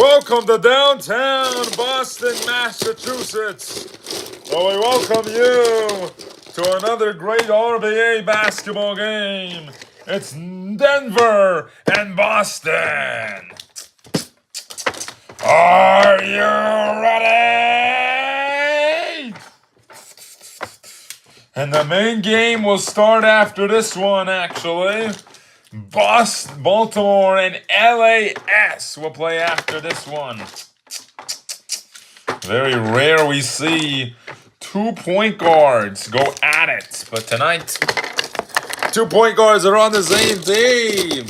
Welcome to downtown Boston, Massachusetts. So we welcome you to another great RBA basketball game. It's Denver and Boston. Are you ready? And the main game will start after this one, actually. Baltimore and LAS will play after this one. Very rare we see 2 point guards go at it. But tonight, 2 point guards are on the same team.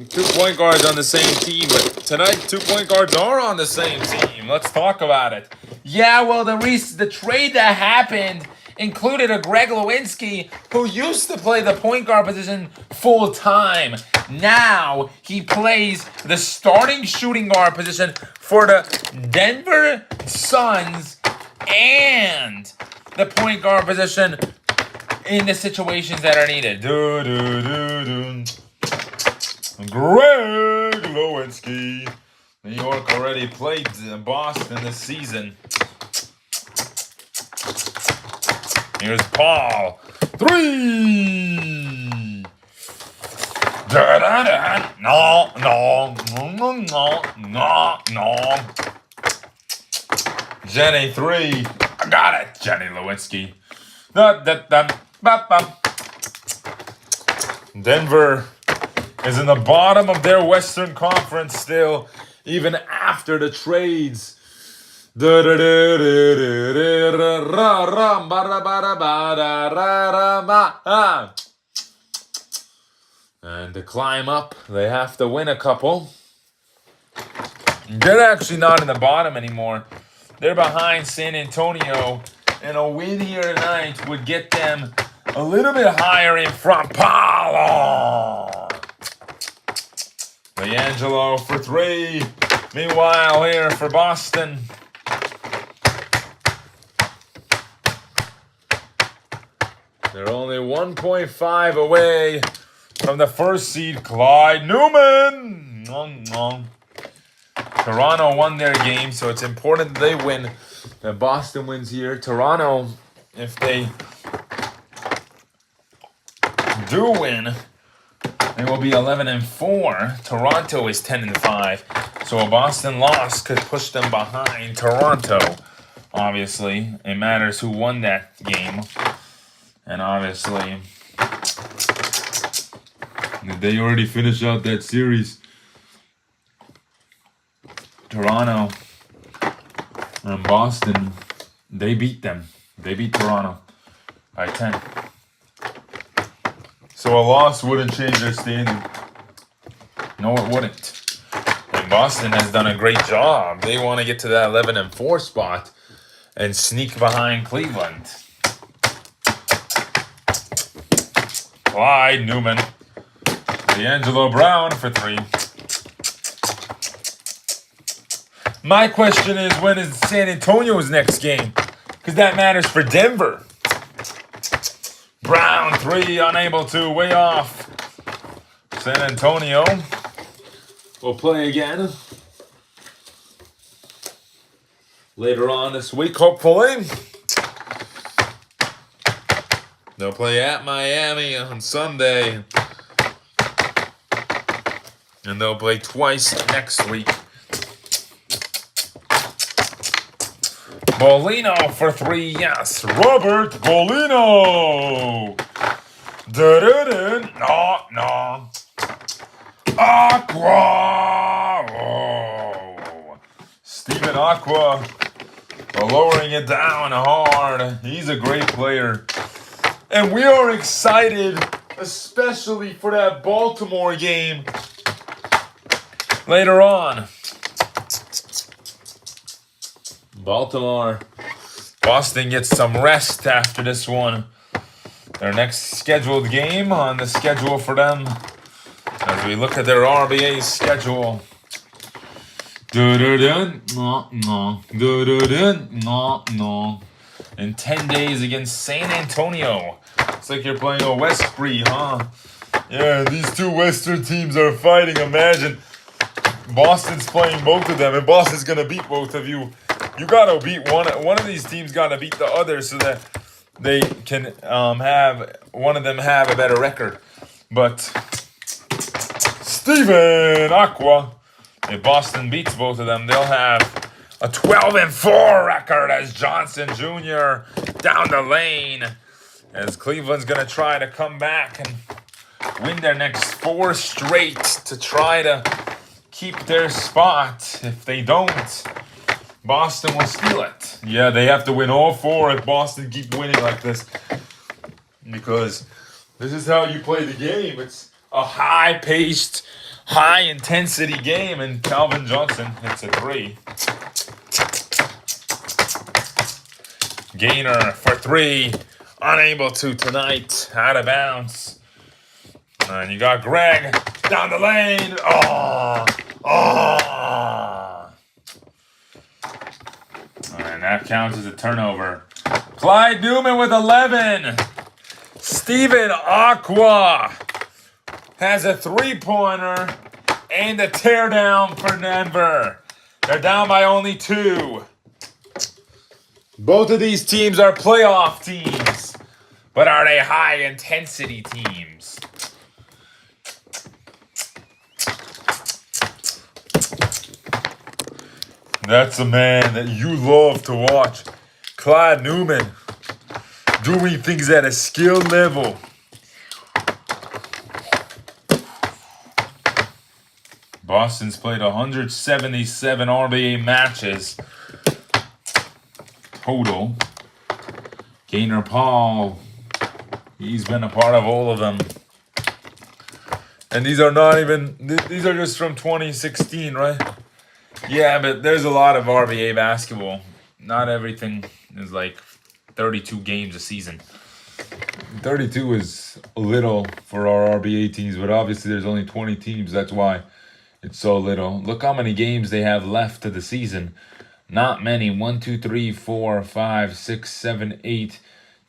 2 point guards on the same team. But tonight, 2 point guards are on the same team. Let's talk about it. Yeah, well, the trade that happened included a Greg Lewinsky who used to play the point guard position full time. Now he plays the starting shooting guard position for the Denver Suns and the point guard position in the situations that are needed. Greg Lewinsky. New York already played Boston this season. Here's Paul. 3. No. Jenny 3. I got it. Jenny Lewinsky. Denver is in the bottom of their Western Conference still, even after the trades. And to climb up, they have to win a couple. They're actually not in the bottom anymore. They're behind San Antonio, and a win here tonight would get them a little bit higher in front. Paulo! D'Angelo for 3. Meanwhile, here for Boston, they're only 1.5 away from the first seed, Clyde Newman. Toronto won their game, so it's important that they win. That Boston wins here. Toronto, if they do win, they will be 11-4. Toronto is 10-5. So a Boston loss could push them behind Toronto. Obviously, it matters who won that game. And obviously, they already finished out that series. Toronto and Boston, they beat them. They beat Toronto by 10. So a loss wouldn't change their standing. No, it wouldn't. And Boston has done a great job. They want to get to that 11-4 spot and sneak behind Cleveland. Clyde Newman. D'Angelo Brown for 3. My question is, when is San Antonio's next game? Because that matters for Denver. Brown 3, unable to, way off. San Antonio will play again later on this week, hopefully. They'll play at Miami on Sunday. And they'll play twice next week. Bolino for 3, yes. Robert Bolino. No. Aqua. Oh. Stephen Aqua lowering it down hard. He's a great player. And we are excited, especially for that Baltimore game later on. Boston gets some rest after this one. Their next scheduled game on the schedule for them, as we look at their RBA schedule. In 10 days against San Antonio. It's like you're playing a Westbury, huh? Yeah, these two Western teams are fighting. Imagine Boston's playing both of them, and Boston's gonna beat both of you. You gotta beat one. One of these teams gotta beat the other so that they can have one of them have a better record. But Steven Aqua, if Boston beats both of them, they'll have a 12-4 record as Johnson Jr. down the lane. As Cleveland's gonna try to come back and win their next 4 straight to try to keep their spot. If they don't, Boston will steal it. Yeah, they have to win all 4 if Boston keep winning like this. Because this is how you play the game. It's a high-paced, high-intensity game. And Calvin Johnson hits a 3. Gainer for 3. Unable to tonight. Out of bounds. And you got Greg down the lane. Oh. And that counts as a turnover. Clyde Newman with 11. Steven Aqua has a 3-pointer and a teardown for Denver. They're down by only 2. Both of these teams are playoff teams, but are they high-intensity teams? That's a man that you love to watch. Clyde Newman doing things at a skill level. Boston's played 177 RBA matches total. Gainer Paul, he's been a part of all of them. And these are not even, these are just from 2016, right? Yeah, but there's a lot of RBA basketball. Not everything is like 32 games a season. 32 is a little for our RBA teams, but obviously there's only 20 teams. That's why it's so little. Look how many games they have left to the season. Not many. 1, 2, 3, 4, 5, 6, 7, 8,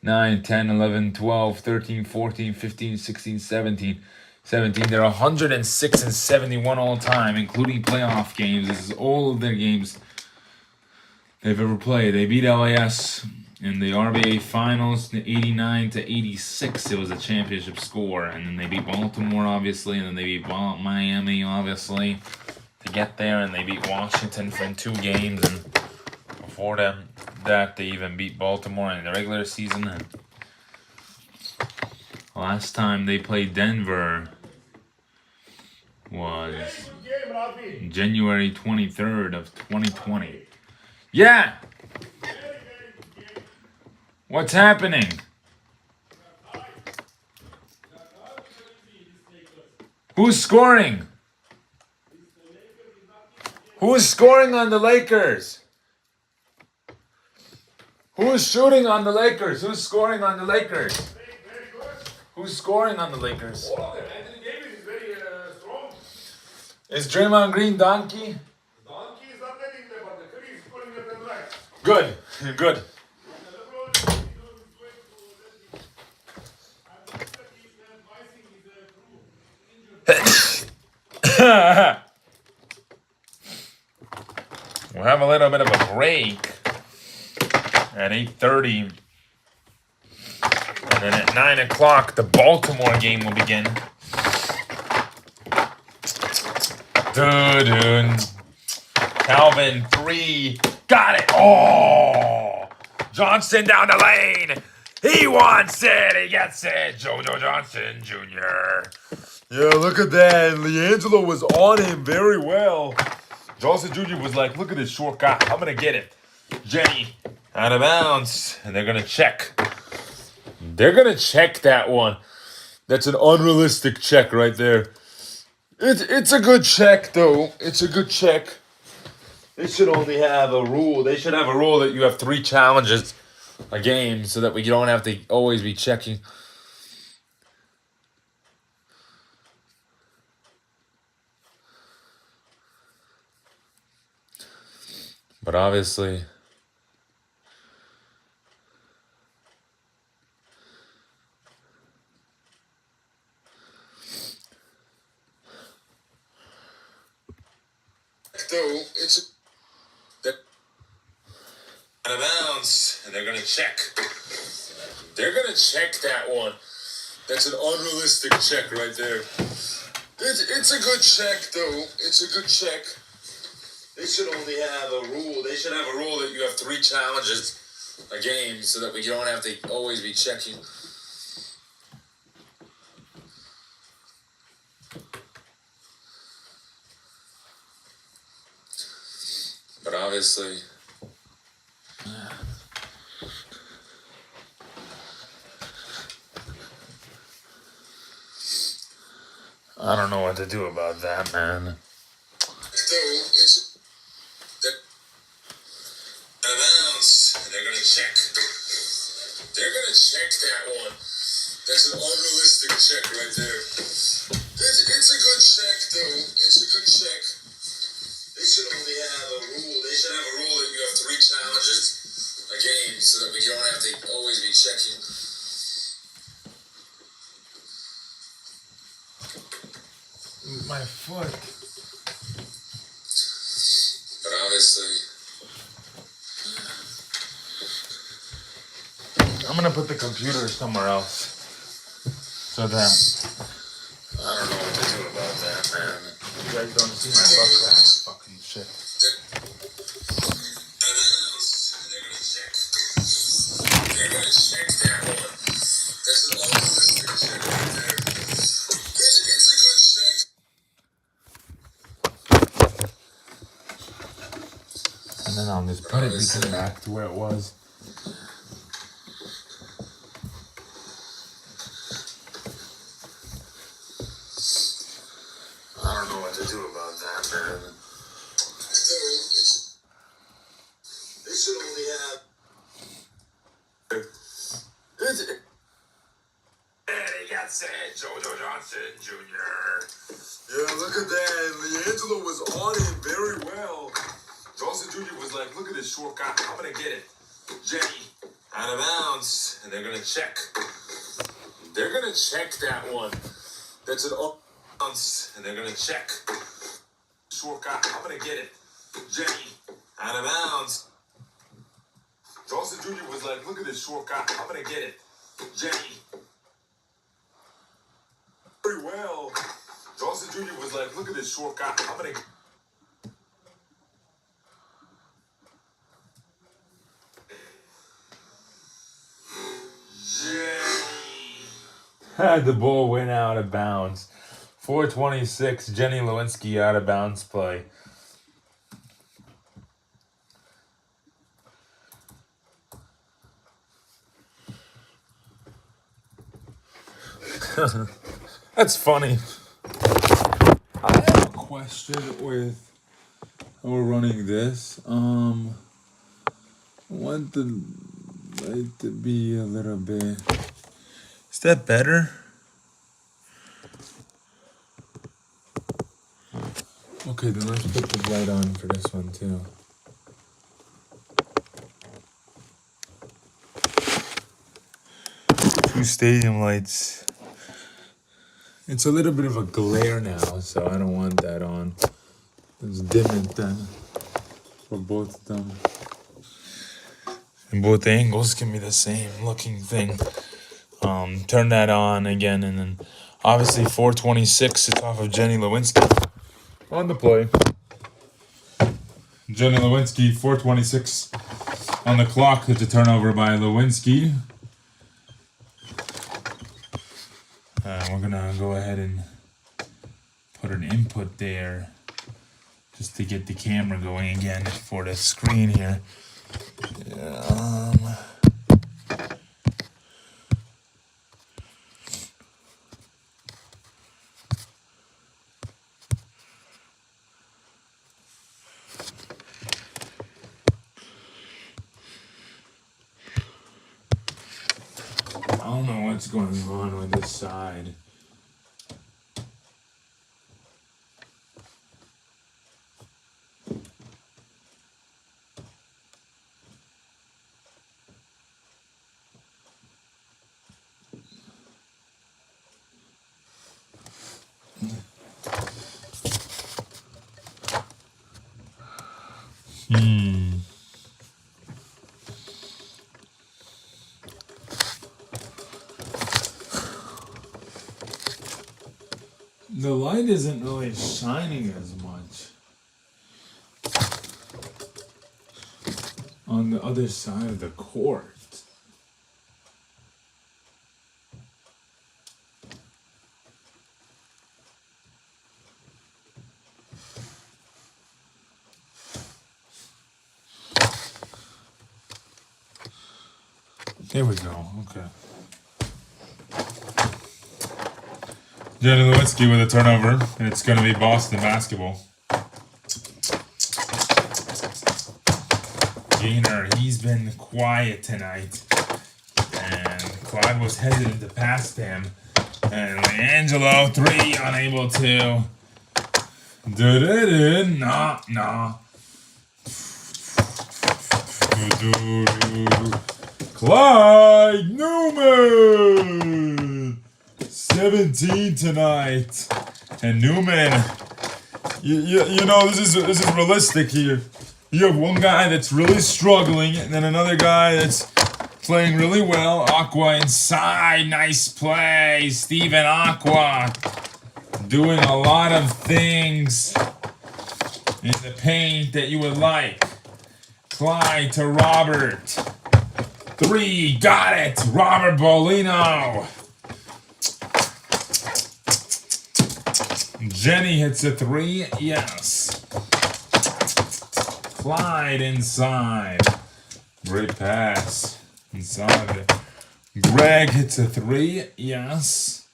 9, 10, 11, 12, 13, 14, 15, 16, 17. They're 106 and 71 all time, including playoff games. This is all of their games they've ever played. They beat LAS in the RBA Finals, 89 to 86. It was a championship score, and then they beat Baltimore, obviously, and then they beat Miami, obviously, to get there, and they beat Washington in 2 games, and before that they even beat Baltimore in the regular season. And last time they played Denver was January 23rd of 2020. Yeah! What's happening? Who's scoring? Who's scoring on the Lakers? Who's shooting on the Lakers? Who's scoring on the Lakers? Who's scoring on the Lakers? Is Draymond Green donkey? Donkey is not letting them, but the Curry is pulling at them right. Good, good. We'll have a little bit of a break at 8:30. And then at 9 o'clock, the Baltimore game will begin. Calvin, 3. Got it. Oh! Johnson down the lane. He wants it. He gets it. JoJo Johnson Jr. Yeah, look at that. LiAngelo was on him very well. Johnson Jr. was like, look at this short guy. I'm going to get it. Jenny, out of bounds. And they're going to check. They're going to check that one. That's an unrealistic check right there. It's a good check, though. It's a good check. They should only have a rule. They should have a rule that you have 3 challenges a game so that we don't have to always be checking. But obviously, though. It's a out of bounds, and they're gonna check. They're gonna check that one. That's an unrealistic check right there. It's a good check though. It's a good check. They should only have a rule. They should have a rule that you have 3 challenges a game so that we don't have to always be checking. But obviously, I don't know what to do about that, man. And they're gonna check. They're gonna check that one. That's an unrealistic check right there. It's a good check though. It's a good check. They should only have a rule. They should have a rule that you have 3 challenges a game so that we don't have to always be checking. My foot. But obviously, I'm gonna put the computer somewhere else. So that I don't know what to do about that, man. you guys don't see my butt crack. Fucking shit. They're gonna check. They're gonna check that one. That's an unrealistic check right there. It's a good check. And then I'll just put it back to where it was. I don't know what to do about that, man. They should only have. And he got said, JoJo Johnson Jr. Yeah, look at that. Leangelo was on him very well. Johnson Jr. was like, look at this short guy. I'm going to get it. Jenny, out of bounds. And they're going to check. They're going to check that one. That's an bounce. And they're going to check. Short guy. I'm going to get it. Jenny, out of bounds. Johnson Jr. was like, look at this short guy. I'm going to get it. Jenny. Very well. Johnson Jr. was like, look at this short guy. I'm going to. The ball went out of bounds. 426, Jenny Lewinsky out of bounds play. That's funny. I have a question with how we're running this. I want the light to be a little bit. Is that better? Okay, then let's put the light on for this one too. Two stadium lights. It's a little bit of a glare now, so I don't want that on. Let's dim it then for both of them. And both angles can be the same looking thing. Turn that on again, and then obviously 426, it's off of Jenny Lewinsky on the play. Jenny Lewinsky, 426 on the clock. It's a turnover by Lewinsky. We're gonna go ahead and put an input there just to get the camera going again for the screen here. I don't know what's going on with this side. The light isn't really shining as much on the other side of the court. There we go. Okay. Jenny Lewinsky with a turnover, and it's going to be Boston basketball. Gainer, he's been quiet tonight, and Clyde was hesitant to pass him, and Leangelo, 3, unable to. Nah. Clyde Newman, 17 tonight, and Newman. You know this is realistic here. You have one guy that's really struggling, and then another guy that's playing really well. Aqua inside, nice play. Steven Aqua doing a lot of things in the paint that you would like. Clyde to Robert. 3, got it. Robert Bolino. Jenny hits a 3, yes. Clyde inside. Great pass. Inside it. Greg hits a 3, yes.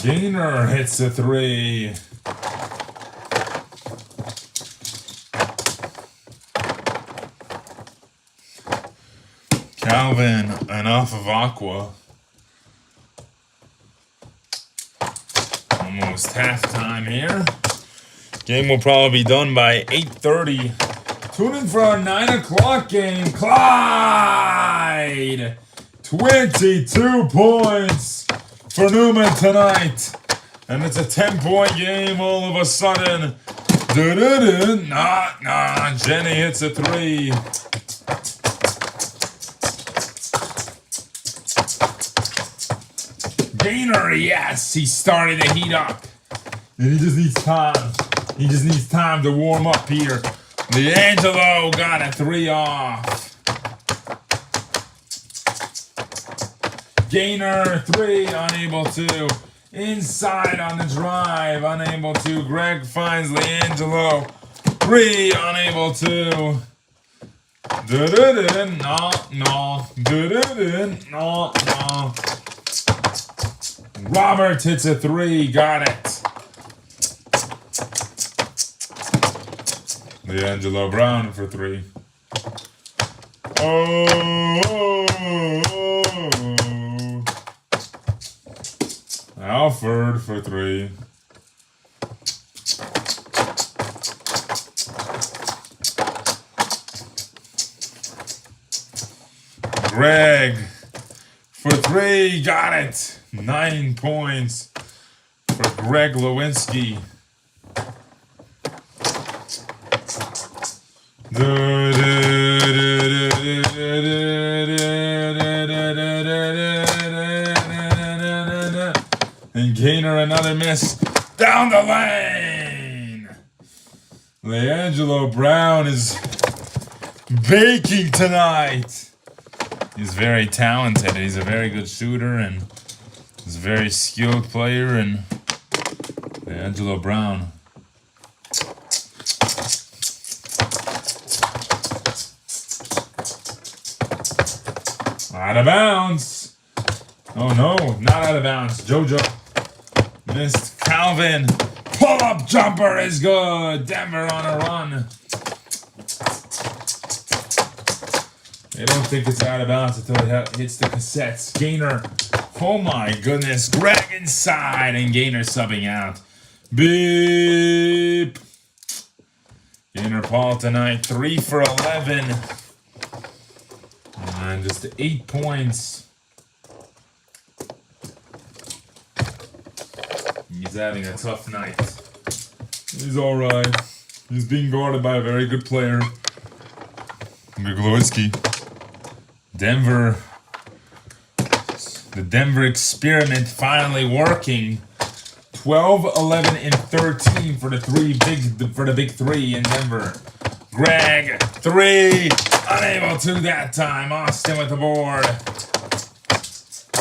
Gainer hits a 3. Calvin and off of Aqua. Almost halftime here. Game will probably be done by 8:30. Tune in for our 9 o'clock game. Clyde! 22 points for Newman tonight. And it's a 10-point game all of a sudden. Nah. Jenny hits a 3. Gainer, yes, he's starting to heat up. And he just needs time. He just needs time to warm up here. Leangelo got a 3 off. Gainer, 3, unable to. Inside on the drive, unable to. Greg finds Leangelo. 3, unable to. No. Robert hits a 3, got it. Leangelo Brown for 3. Alford for 3. Greg for 3, got it. 9 points for Greg Lewinsky. And Gainer another miss down the lane. Leangelo Brown is baking tonight. He's very talented. He's a very good shooter and he's a very skilled player. And Leangelo Brown. Out of bounds. Oh no, not out of bounds. JoJo missed. Calvin. Pull-up jumper is good. Denver on a run. They don't think it's out of bounds until it hits the cassettes. Gainer. Oh my goodness. Greg inside and Gainer subbing out. Beep. Gainer Paul tonight. 3 for 11. And just 8 points. He's having a tough night. He's alright. He's being guarded by a very good player. Greg Lewinsky. Denver The Denver experiment finally working. 12, 11, and 13 for the big three in Denver. Greg, 3, unable to that time. Austin with the board.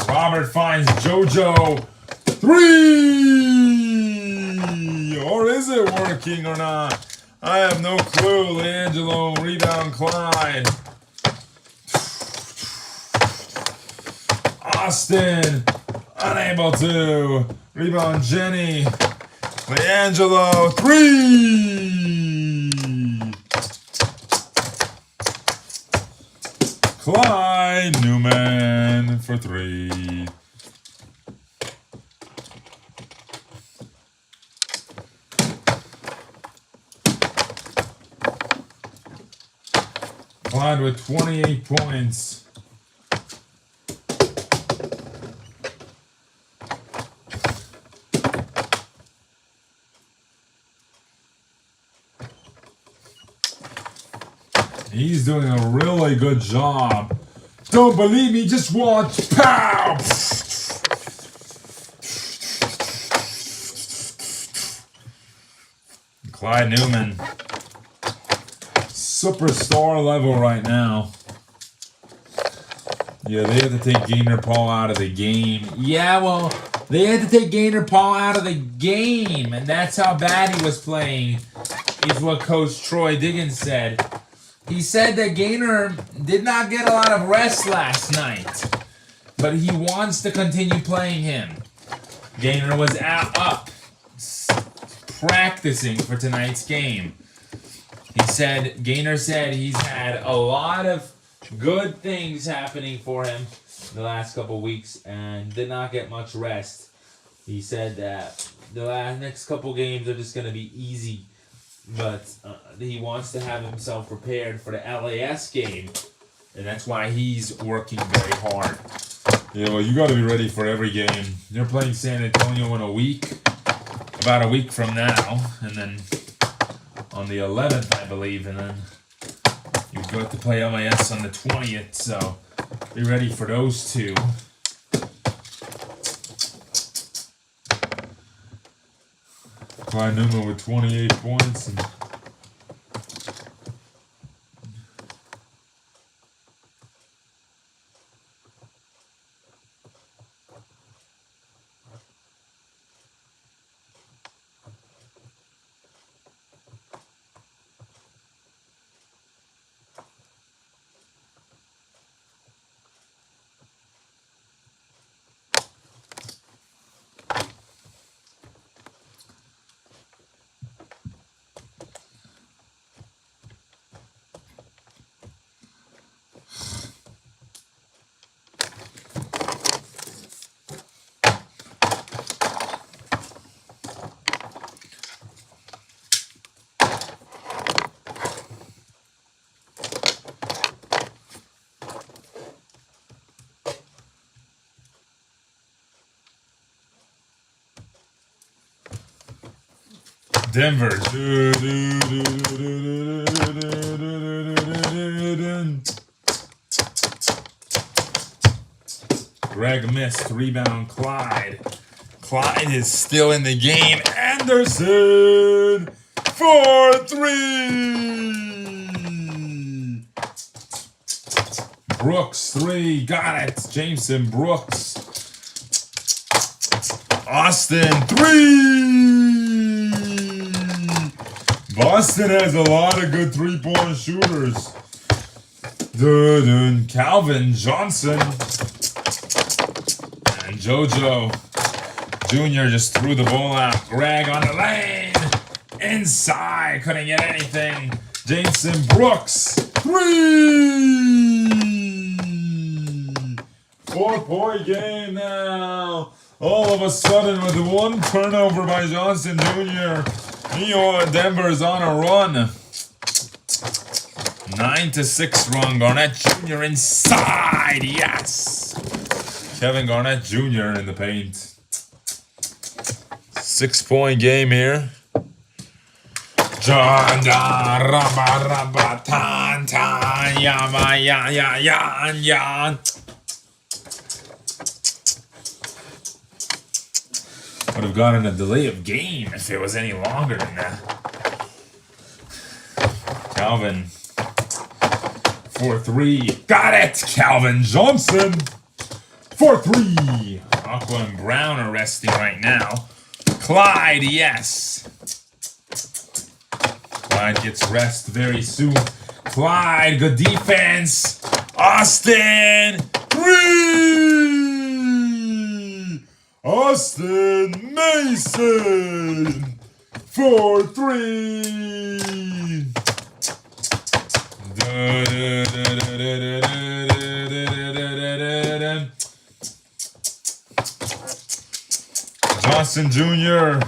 Robert finds JoJo, 3, or is it working or not? I have no clue. LiAngelo, rebound Clyde. Austin, unable to. Rebound Jenny. LiAngelo, 3. Clyde Newman for 3. Clyde with 28 points. He's doing a really good job. Don't believe me? Just watch. Pow! Clyde Newman. Superstar level right now. Yeah, they had to take Gaynor Paul out of the game. Yeah, well, they had to take Gaynor Paul out of the game, and that's how bad he was playing, is what Coach Troy Diggins said. He said that Gaynor did not get a lot of rest last night, but he wants to continue playing him. Gaynor was up practicing for tonight's game. Gaynor said he's had a lot of good things happening for him the last couple weeks and did not get much rest. He said that the next couple games are just going to be easy. But he wants to have himself prepared for the LAS game, and that's why he's working very hard. Yeah, well, you got to be ready for every game. They're playing San Antonio in about a week from now, and then on the 11th, I believe, and then you've got to play LAS on the 20th, so be ready for those two. Clyde Newman with 28 points. Denver. Greg missed. Rebound Clyde. Clyde is still in the game. Anderson for 3. Brooks 3. Got it. Jameson Brooks. Austin 3. Boston has a lot of good three-point shooters. Calvin Johnson and JoJo Jr. just threw the ball out. Greg on the lane. Inside. Couldn't get anything. Jameson Brooks. 3. 4-point game now. All of a sudden with one turnover by Johnson Jr., Denver is on a run. 9-6 run. Garnett Jr. inside. Yes. Kevin Garnett Jr. in the paint. 6-point game here. John da raba raba tan tan yama ya ya yan yan. Would have gotten a delay of game if it was any longer than that. Calvin. 4-3. Got it! Calvin Johnson. 4-3. Aqua and Brown are resting right now. Clyde, yes. Clyde gets rest very soon. Clyde, good defense. Austin, 3. Austin Mason, 4-3. Johnson Jr.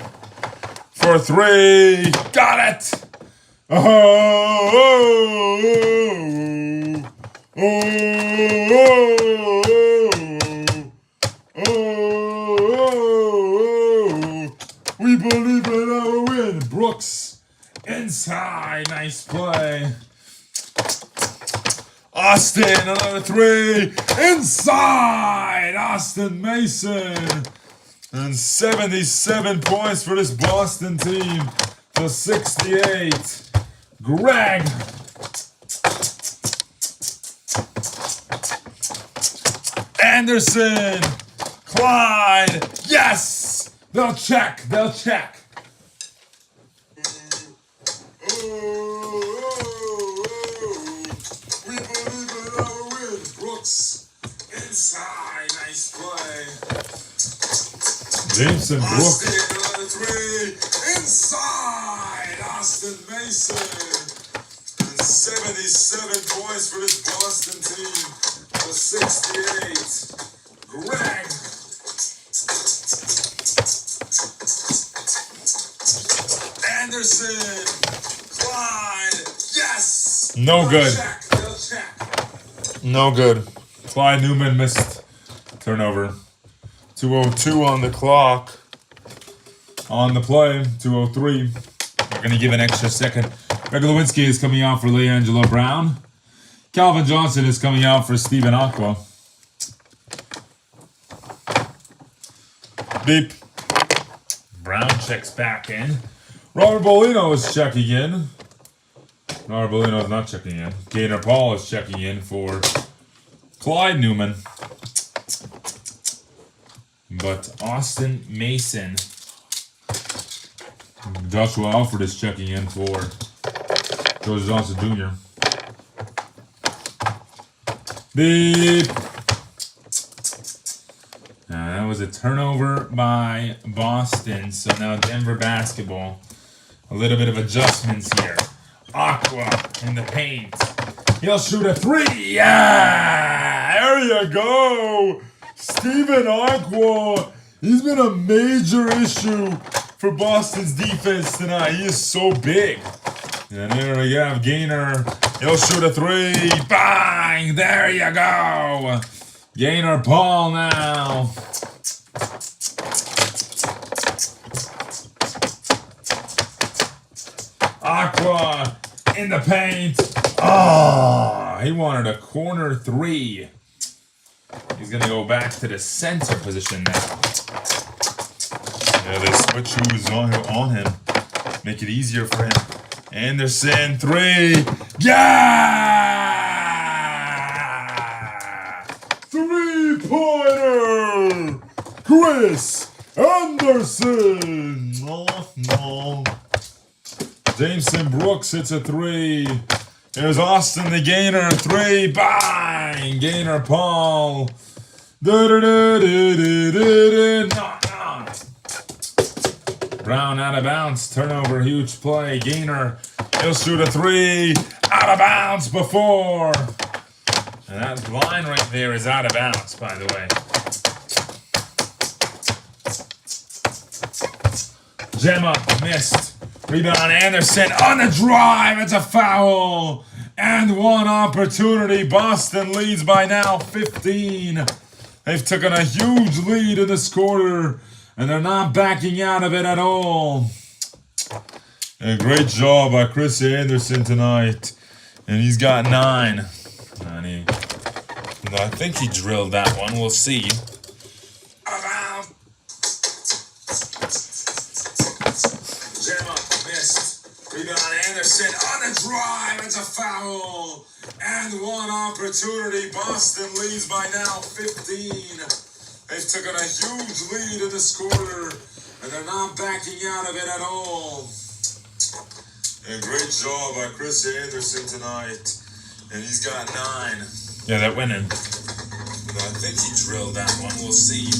4-3. Got it. We believe in our win. Brooks inside. Nice play. Austin, another 3. Inside. Austin Mason. And 77 points for this Boston team to 68. Greg. Anderson. Clyde. Yes. They'll check. They'll check. We believe in our win. Brooks. Inside. Nice play. Jameson Brooks. Austin, 3. Inside. Austin Mason. And 77 points for this Boston team to 68. Greg. Anderson. Clyde. Yes. No good. They'll check. No good. Clyde Newman missed turnover. 2:02 on the clock. On the play, 2:03. We're going to give an extra second. Lewinsky is coming out for LeAngelo Brown. Calvin Johnson is coming out for Stephen Aqua. Beep. Brown checks back in. Robert Bolino is checking in. Robert Bolino is not checking in. Gator Paul is checking in for Clyde Newman. But Austin Mason, Joshua Alford is checking in for George Johnson Jr. Beep. That was a turnover by Boston. So now Denver basketball. A little bit of adjustments here. Aqua in the paint. He'll shoot a 3. Yeah! There you go! Stephen Aqua, he's been a major issue for Boston's defense tonight. He is so big. And there we have Gaynor. He'll shoot a 3. Bang! There you go. Gaynor Paul now. Aqua in the paint. Oh, he wanted a corner 3. He's going to go back to the center position now. Yeah, they switch who's on him. Make it easier for him. Anderson, 3. Yeah! 3-pointer! Chris Anderson! No. Jameson Brooks hits a 3. There's Austin the Gaynor, 3. Bang! Gaynor Paul. No. Brown out of bounds. Turnover. Huge play. Gaynor. He'll shoot a 3. Out of bounds before. And that line right there is out of bounds, by the way. Gemma missed. Rebound Anderson on the drive. It's a foul. And one opportunity. Boston leads by now 15. They've taken a huge lead in this quarter. And they're not backing out of it at all. A great job by Chris Anderson tonight. And he's got 9. I think he drilled that one. We'll see. drive. It's a foul. And one opportunity. Boston leads by now 15. They've taken a huge lead in this quarter. And they're not backing out of it at all. A great job by Chris Anderson tonight. And he's got 9. Yeah, that winning. But I think he drilled that one. We'll see.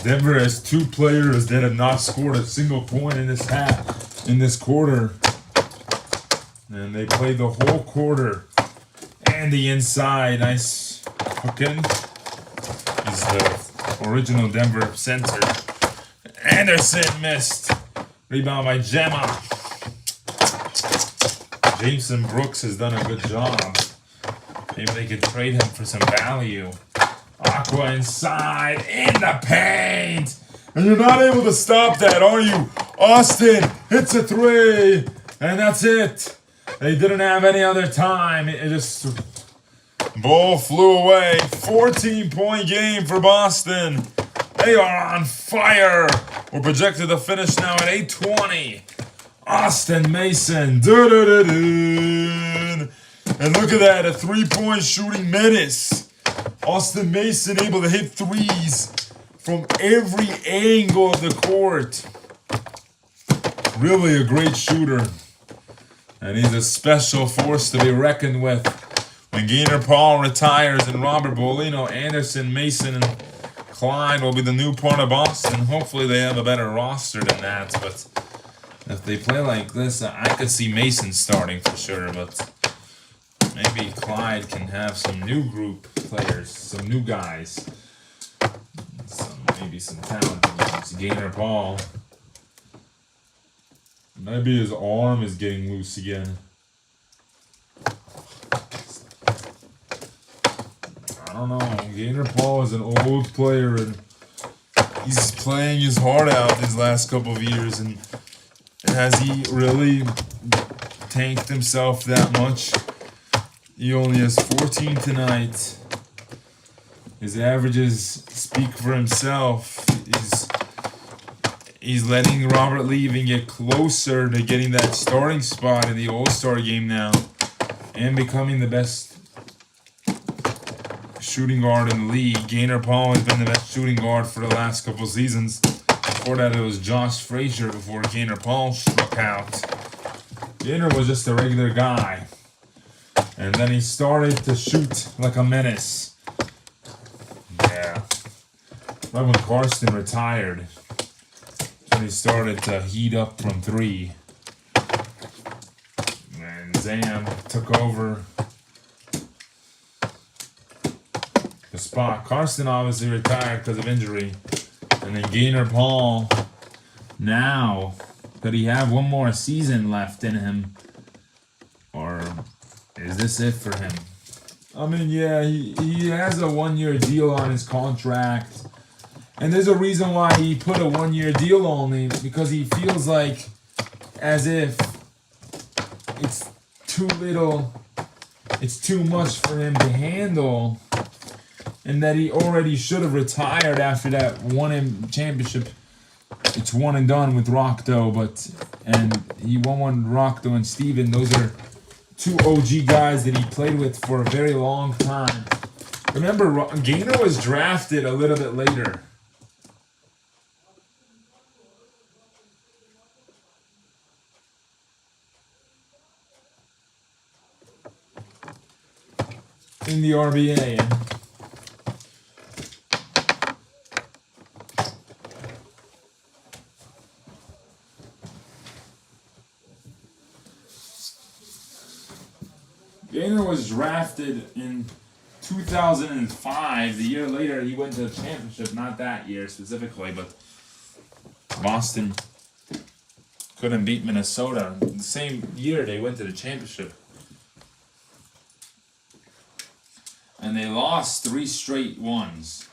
Denver has 2 players that have not scored a single point in this quarter. And they played the whole quarter. And the inside, nice hooking. He's the original Denver center. Anderson missed. Rebound by Gemma. Jameson Brooks has done a good job. Maybe they could trade him for some value. Aqua inside, in the paint. And you're not able to stop that, are you? Austin hits a 3. And that's it. They didn't have any other time. It just... Ball flew away. 14-point game for Boston. They are on fire. We're projected to finish now at 8:20. Austin Mason. Dun-dun-dun-dun. And look at that, a 3-point shooting menace. Austin Mason able to hit threes from every angle of the court. Really a great shooter. And he's a special force to be reckoned with. When Gaynor Paul retires and Robert Bolino, Anderson, Mason, and Clyde will be the new part of Boston. Hopefully they have a better roster than that. But if they play like this, I could see Mason starting for sure. But maybe Clyde can have some new group players, some new guys. Maybe some talented ones. Gaynor Paul. Maybe his arm is getting loose again. I don't know. Gaynor Paul is an old player and he's playing his heart out these last couple of years. And has he really tanked himself that much? He only has 14 tonight. His averages speak for himself. He's letting Robert Lee even get closer to getting that starting spot in the All-Star game now and becoming the best shooting guard in the league. Gaynor Paul has been the best shooting guard for the last couple seasons. Before that, it was Josh Frazier before Gaynor Paul struck out. Gaynor was just a regular guy. And then he started to shoot like a menace. Yeah. Right when Karsten retired. When he started to heat up from 3. And Zam took over the spot. Karsten obviously retired because of injury. And then Gaynor Paul, now, could he have one more season left in him? Or is this it for him? I mean, yeah, he has a 1-year deal on his contract. And there's a reason why he put a 1-year deal only, because he feels like as if it's too little, it's too much for him to handle, and that he already should have retired after that one championship. It's one and done with Rockto, and he won one with Rockto and Steven. Those are 2 OG guys that he played with for a very long time. Remember, Gaynor was drafted a little bit later. In the RBA. Gaynor was drafted in 2005. The year later, he went to the championship. Not that year specifically, but Boston couldn't beat Minnesota. The same year, they went to the championship. And they lost 3 straight ones.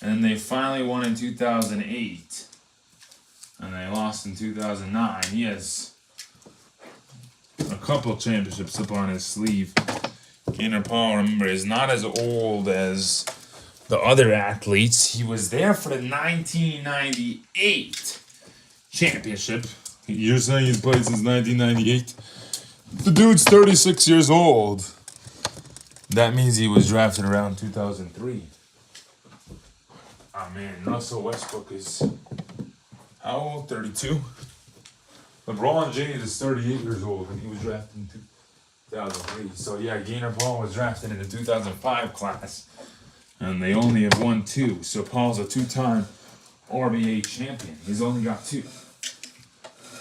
And then they finally won in 2008. And they lost in 2009. He has a couple championships up on his sleeve. Gaynor Paul, remember, is not as old as the other athletes. He was there for the 1998 championship. You're saying he's played since 1998? The dude's 36 years old. That means he was drafted around 2003. Oh man, Russell Westbrook is How old? 32? LeBron James is 38 years old and he was drafted in 2003. So yeah, Gaynor Paul was drafted in the 2005 class. And they only have won 2. So Paul's a 2-time RBA champion. He's only got 2.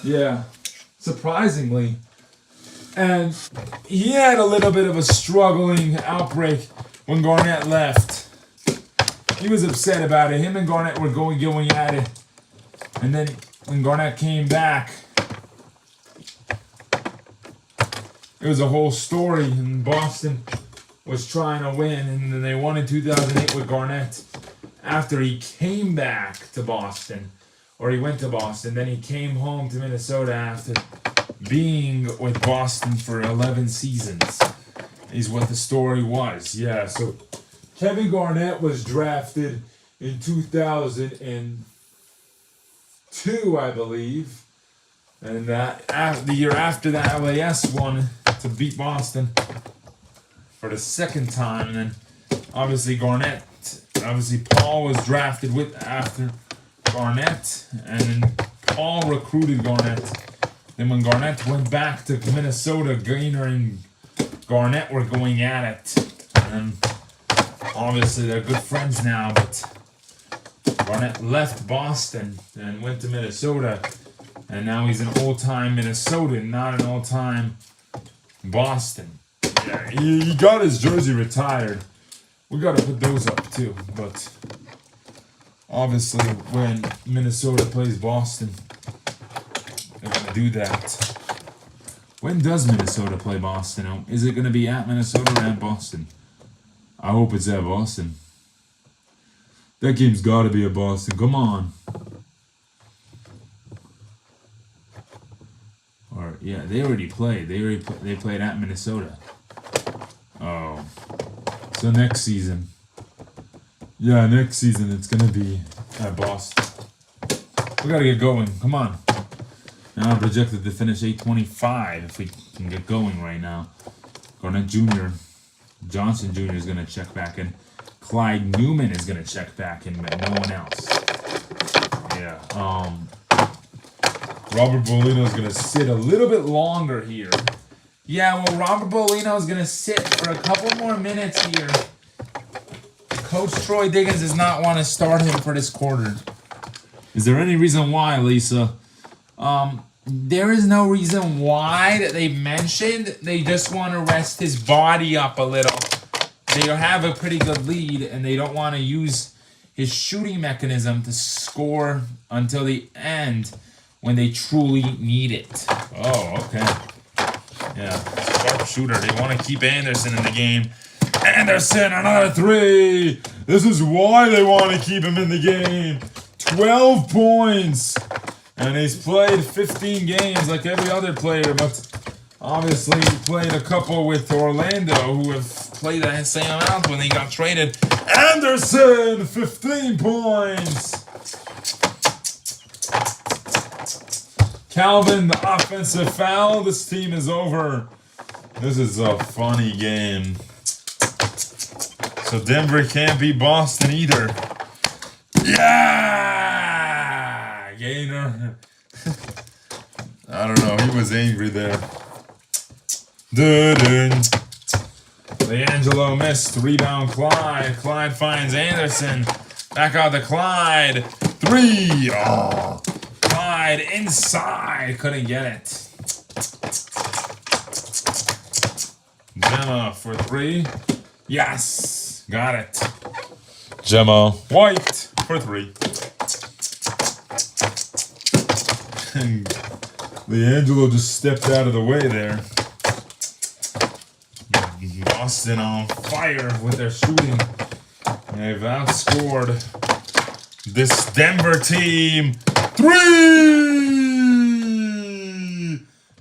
yeah, surprisingly. And he had a little bit of a struggling outbreak when Garnett left. He was upset about it. Him and Garnett were going at it. And then when Garnett came back, it was a whole story. And Boston was trying to win. And then they won in 2008 with Garnett. After he came back to Boston, or he went to Boston, then he came home to Minnesota after being with Boston for 11 seasons, is what the story was. Yeah, so Kevin Garnett was drafted in 2002, I believe. And the year after that, LAS won to beat Boston for the second time. And then obviously Paul was drafted after Garnett, and then Paul recruited Garnett. Then when Garnett went back to Minnesota, Gaynor and Garnett were going at it. And obviously they're good friends now, but Garnett left Boston and went to Minnesota. And now he's an old-time Minnesotan, not an old-time Boston. Yeah, he got his jersey retired. We gotta put those up too, but Obviously, when Minnesota plays Boston, they're going to do that. when does Minnesota play Boston? Is it gonna be at Minnesota or at Boston? I hope it's at Boston. That game's got to be at Boston. Come on. Or yeah, they already played. They played at Minnesota. Oh. So next season. Yeah, next season it's going to be at Boston. We gotta get going. Come on. Now I'm projected to finish 825 if we can get going right now. Garnett Jr. Johnson Jr. is gonna check back in. Clyde Newman is gonna check back in, but no one else. Yeah. Robert Bolino is going to sit a little bit longer here. Yeah, well, Robert Bolino is gonna sit for a couple more minutes here. Coach Troy Diggins does not want to start him for this quarter. Is there any reason why, Lisa? There is no reason why that they mentioned. They just want to rest his body up a little. They have a pretty good lead, and they don't want to use his shooting mechanism to score until the end when they truly need it. Oh, okay. Yeah, sharp shooter. They want to keep Anderson in the game. Anderson, another 3. This is why they want to keep him in the game. 12 points. And he's played 15 games like every other player, but obviously he played a couple with Orlando who have played the same amount when he got traded. Anderson, 15 points. Calvin, the offensive foul. This team is over. This is a funny game. So Denver can't beat Boston either. Yeah! Gaynor. I don't know. He was angry there. LiAngelo missed. Rebound Clyde. Clyde finds Anderson. Back out to Clyde. 3. Oh. Clyde inside. Couldn't get it. Gemma for 3. Yes. Got it. Gemma White for 3. And LiAngelo just stepped out of the way there. Boston on fire with their shooting. They've outscored this Denver team 3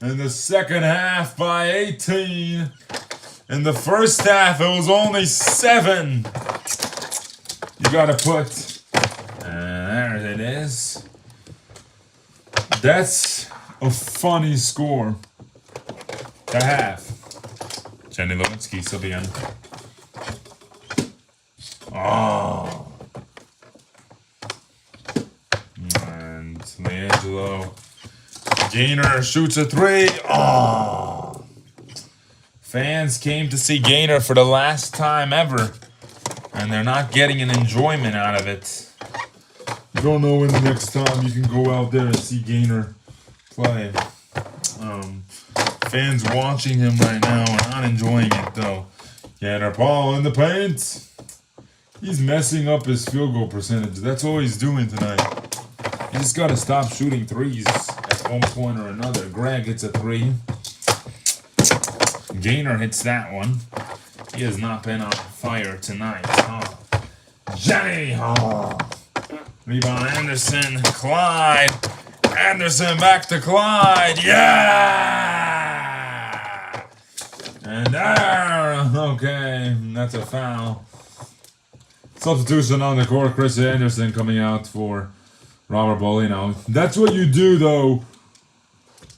in the second half by 18. In the first half, it was only 7. You gotta put, there it is. That's a funny score to have. Jenny Lewinsky still be in. Oh. And LeAngelo Gaynor shoots a 3. Oh. Fans came to see Gaynor for the last time ever, and they're not getting an enjoyment out of it. You don't know when the next time you can go out there and see Gaynor play. Fans watching him right now are not enjoying it though. Gaynor Paul in the paint. He's messing up his field goal percentage. That's all he's doing tonight. You just gotta stop shooting threes at one point or another. Greg hits a 3. Gaynor hits that one. He has not been on fire tonight. Oh. Jenny! Oh. Rebound Anderson. Clyde. Anderson back to Clyde. Yeah! And there. Okay. That's a foul. Substitution on the court. Chris Anderson coming out for Robert Bolino. That's what you do, though.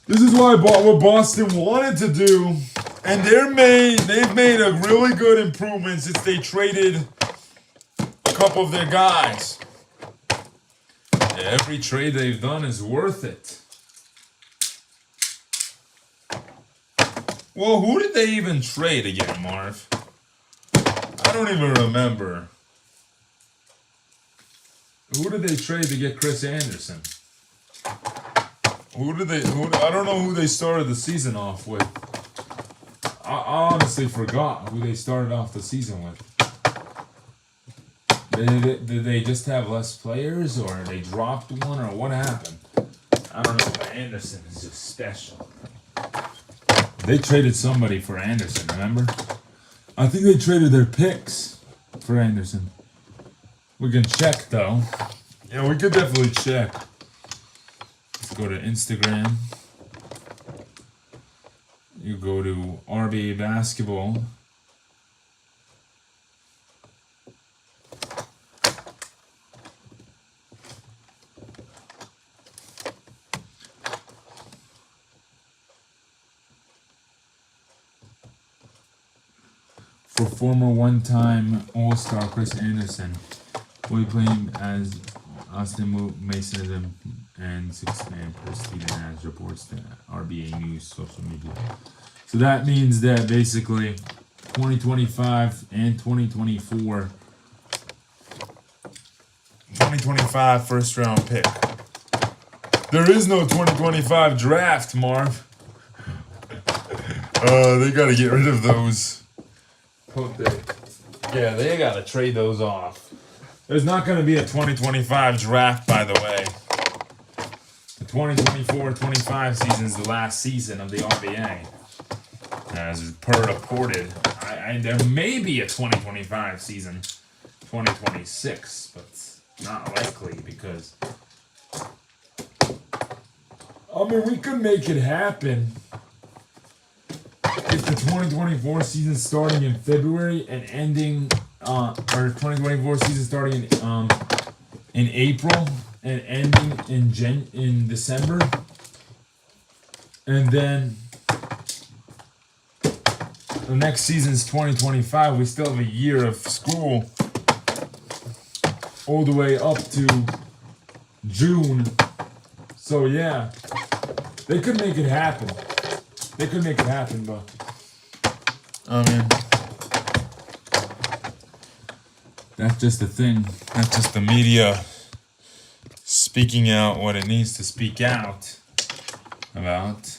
This is what Boston wanted to do. And they've made a really good improvement since they traded a couple of their guys. Every trade they've done is worth it. Well, who did they even trade again, Marv? I don't even remember. Who did they trade to get Chris Anderson? I don't know who they started the season off with. I honestly forgot who they started off the season with. Did they just have less players, or they dropped one, or what happened? I don't know, but Anderson is just special. They traded somebody for Anderson, remember? I think they traded their picks for Anderson. We can check, though. Yeah, we could definitely check. Let's go to Instagram. You go to Rba Basketball. For former one-time All-Star Chris Anderson, will be playing as Austin Masonism and 6-man per Steven Nash reports to RBA News social media. So that means that basically 2025 and 2024, 2025 first round pick. There is no 2025 draft, Marv. They gotta get rid of those. Yeah, they gotta trade those off. There's not gonna be a 2025 draft, by the way. The 2024-25 season is the last season of the RBA. As per reported, there may be a 2025 season, 2026, but not likely because, I mean, we could make it happen if the 2024 season starting in February and ending, or 2024 season starting in April and ending in December, and then the next season's 2025. We still have a year of school all the way up to June. So yeah, they could make it happen. They could make it happen, but I mean, that's just the thing. That's just the media speaking out what it needs to speak out about.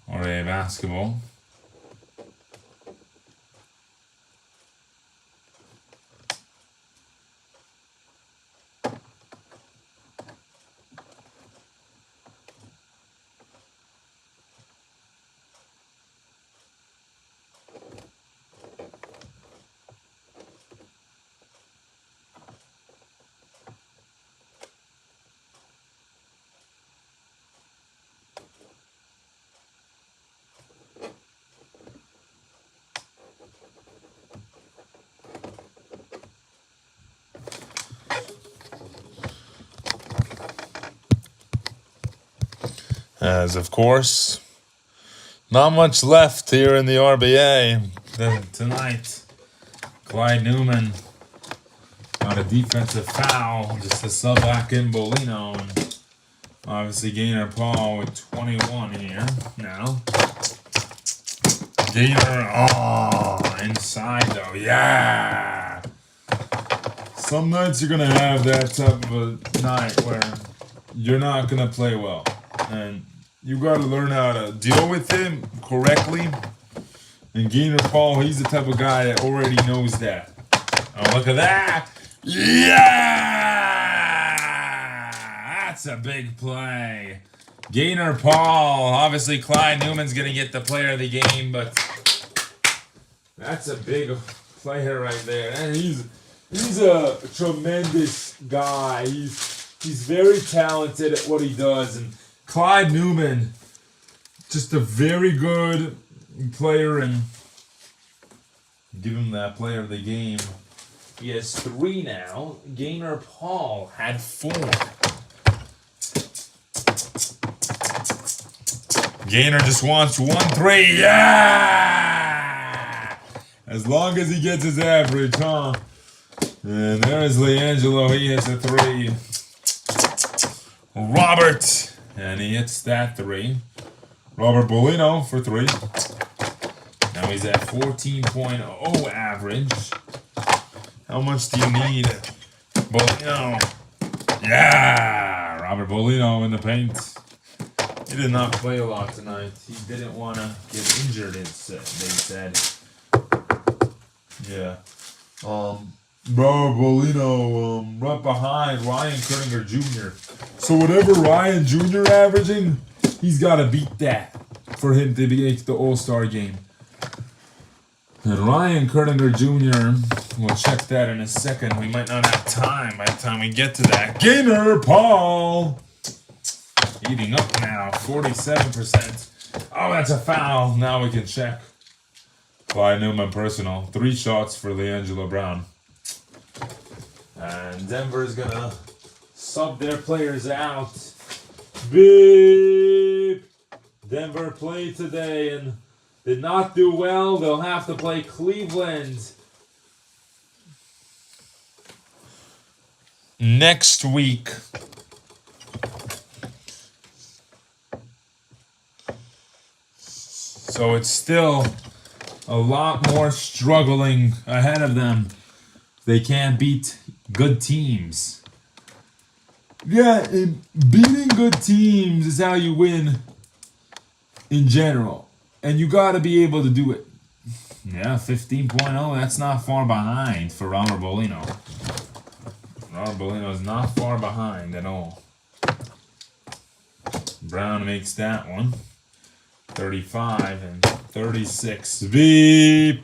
Rba Basketball. As of course, not much left here in the RBA Tonight, Clyde Newman got a defensive foul just to sub back in Bolino. And obviously, Gainer Paul with 21 here now. Gainer, inside though, yeah. Some nights you're gonna have that type of a night where you're not gonna play well, and you gotta learn how to deal with him correctly. And Gainer Paul, he's the type of guy that already knows that. Oh, look at that! Yeah, that's a big play. Gainer Paul. Obviously, Clyde Newman's gonna get the player of the game, but that's a big player right there. And he's a tremendous guy. He's very talented at what he does. And Clyde Newman, just a very good player, and give him that player of the game. He has 3 now. Gainer Paul had 4. Gainer just wants 1-3. Yeah! As long as he gets his average, huh? And there's LiAngelo. He hits a 3. Robert. And he hits that 3. Robert Bolino for 3. Now he's at 14.0 average. How much do you need? Bolino. Yeah! Robert Bolino in the paint. He did not play a lot tonight. He didn't want to get injured, they said. Yeah. Robert Bolino right behind Ryan Kerninger Jr. So whatever Ryan Jr. averaging, he's got to beat that for him to make the All-Star game. And Ryan Kerninger Jr., we'll check that in a second. We might not have time by the time we get to that. Gainer Paul! Eating up now, 47%. Oh, that's a foul. Now we can check. Clyde Newman personal. 3 shots for LiAngelo Brown. And Denver's going to sub their players out. Beep! Denver played today and did not do well. They'll have to play Cleveland next week. So it's still a lot more struggling ahead of them. They can't beat good teams. Yeah, beating good teams is how you win in general. And you got to be able to do it. Yeah, 15.0, that's not far behind for Robert Bolino. Robert Bolino is not far behind at all. Brown makes that one. 35 and 36. Beep!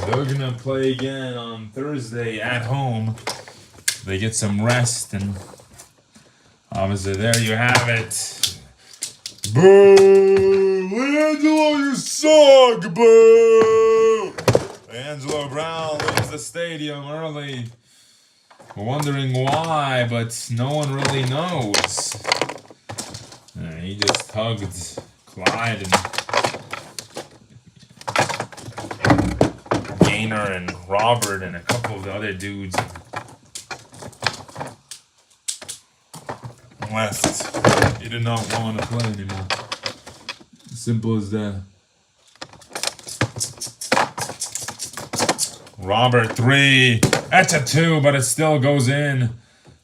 They're going to play again on Thursday at home. They get some rest, and obviously there you have it. Boo! LiAngelo, you suck! Boo! LiAngelo Brown leaves the stadium early. Wondering why, but no one really knows. He just hugged Clyde and Gainer and Robert and a couple of the other dudes left. He did not want to play anymore. Simple as that. Robert 3. That's a 2, but it still goes in.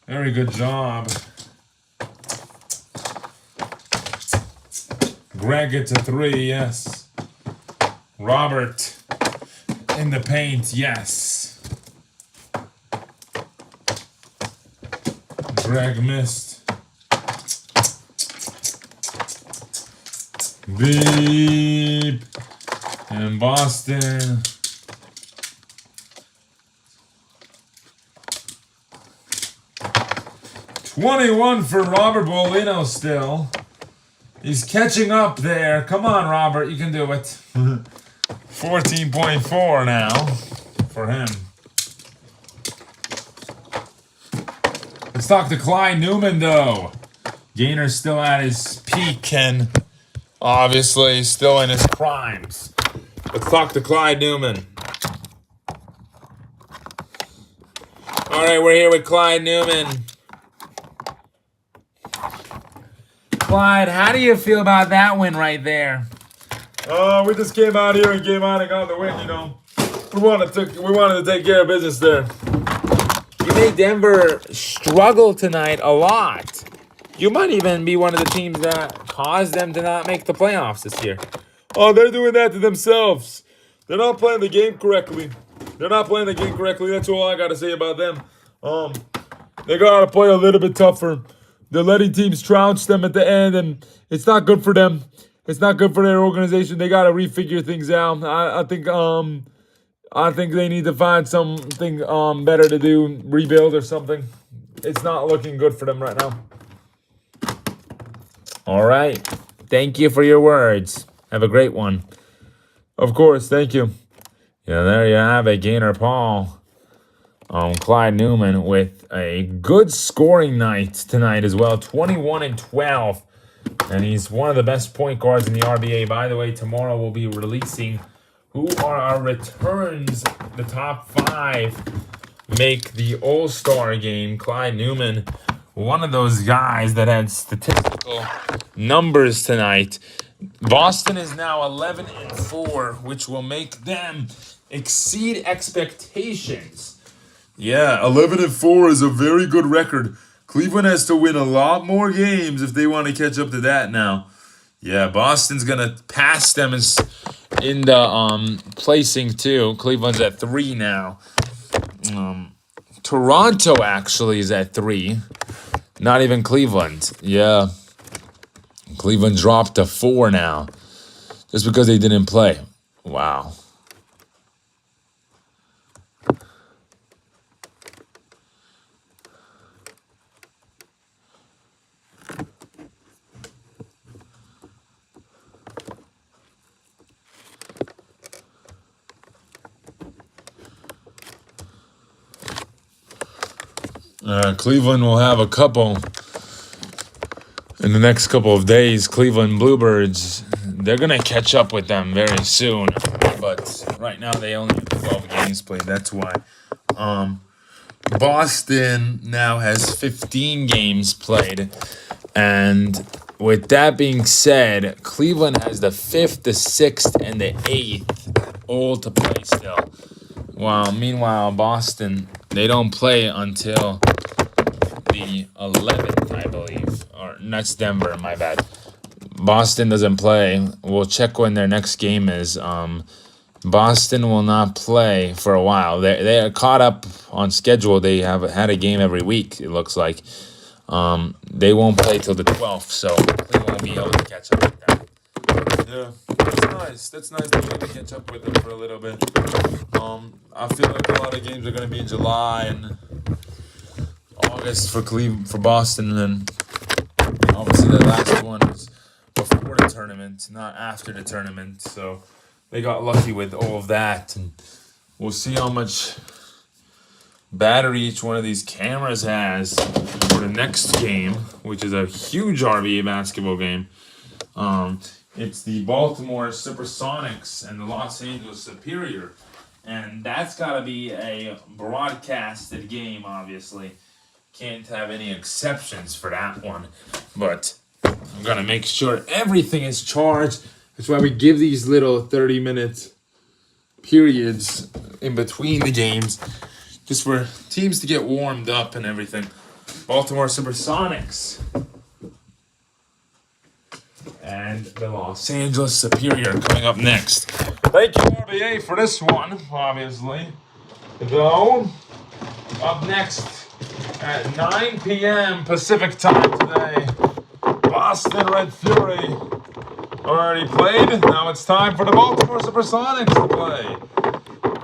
Very good job. Greg gets a 3, yes. Robert in the paint, yes. Greg missed. Beep. And Boston. $21 for Robert Bolino still. He's catching up there. Come on, Robert. You can do it. 14.4 now for him. Let's talk to Clyde Newman, though. Gainer's still at his peak and obviously still in his crimes. Let's talk to Clyde Newman. All right, we're here with Clyde Newman. Clyde, how do you feel about that win right there? We just came out here and got the win, you know. We wanted to take care of business there. You made Denver struggle tonight a lot. You might even be one of the teams that caused them to not make the playoffs this year. Oh, they're doing that to themselves. They're not playing the game correctly. That's all I got to say about them. They got to play a little bit tougher. They're letting teams trounced them at the end, and it's not good for them. It's not good for their organization. They got to refigure things out. I think they need to find something better to do, rebuild or something. It's not looking good for them right now. All right. Thank you for your words. Have a great one. Of course, thank you. Yeah, there you have it, Gainer Paul. Clyde Newman with a good scoring night tonight as well, 21 and 12. And he's one of the best point guards in the RBA. By the way, tomorrow we'll be releasing who are our returns. The top 5 make the All-Star game. Clyde Newman, one of those guys that had statistical numbers tonight. Boston is now 11 and 4, which will make them exceed expectations. Yeah, 11 and 4 is a very good record. Cleveland has to win a lot more games if they want to catch up to that now. Yeah, Boston's gonna pass them in the placing too. Cleveland's at 3 now. Toronto actually is at 3. Not even Cleveland. Yeah. Cleveland dropped to 4 now. Just because they didn't play. Wow. Cleveland will have a couple in the next couple of days. Cleveland Bluebirds, they're going to catch up with them very soon. But right now they only have 12 games played. That's why. Boston now has 15 games played. And with that being said, Cleveland has the 5th, the 6th, and the 8th all to play still. While meanwhile, Boston, they don't play until the 11th, I believe. Or that's Denver, my bad. Boston doesn't play. We'll check when their next game is. Boston will not play for a while. They are caught up on schedule. They have had a game every week, it looks like. They won't play till the 12th, so they won't be able to catch up with them. Yeah, that's nice. That's nice to be able to catch up with them for a little bit. I feel like a lot of games are going to be in July and August for Boston, and then obviously the last one was before the tournament, not after the tournament. So they got lucky with all of that, and we'll see how much battery each one of these cameras has for the next game, which is a huge RBA basketball game. It's the Baltimore Supersonics and the Los Angeles Superior. And that's got to be a broadcasted game, obviously. Can't have any exceptions for that one. But I'm going to make sure everything is charged. That's why we give these little 30-minute periods in between the games, just for teams to get warmed up and everything. Baltimore Supersonics and the Los Angeles Superior coming up next. Thank you, RBA, for this one, obviously. Though, up next at 9 p.m. Pacific time today, Boston Red Fury already played. Now it's time for the Baltimore Supersonics to play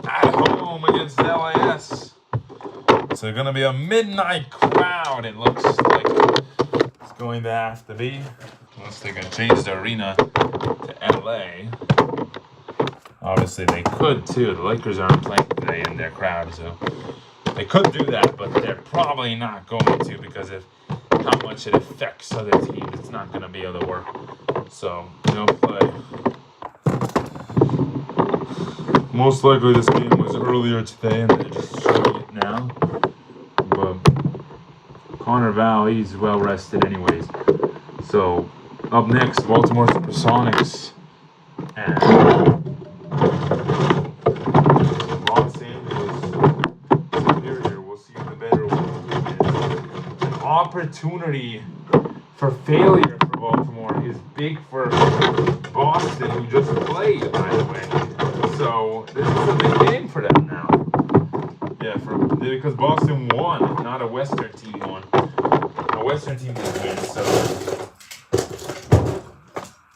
at home against LAS. It's going to be a midnight crowd, it looks like it's going to have to be. Unless they can change the arena to LA. Obviously, they could too. The Lakers aren't playing today in their crowd, so they could do that, but they're probably not going to, because if how much it affects other teams. It's not going to be able to work. So, no play. Most likely this game was earlier today and they're just showing it now. But Connor Val, he's well rested anyways. So, up next, Baltimore Supersonics and Los Angeles Superior. We'll see who the better one is. An opportunity for failure for Baltimore is big for Boston, who just played, by the way. So this is a big game for them now. Yeah, because Boston won, not a Western team won. A Western team didn't win, so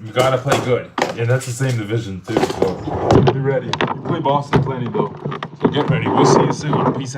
you gotta play good. Yeah, that's the same division too. So be ready. You play Boston plenty though, so get ready. We'll see you soon. Peace out.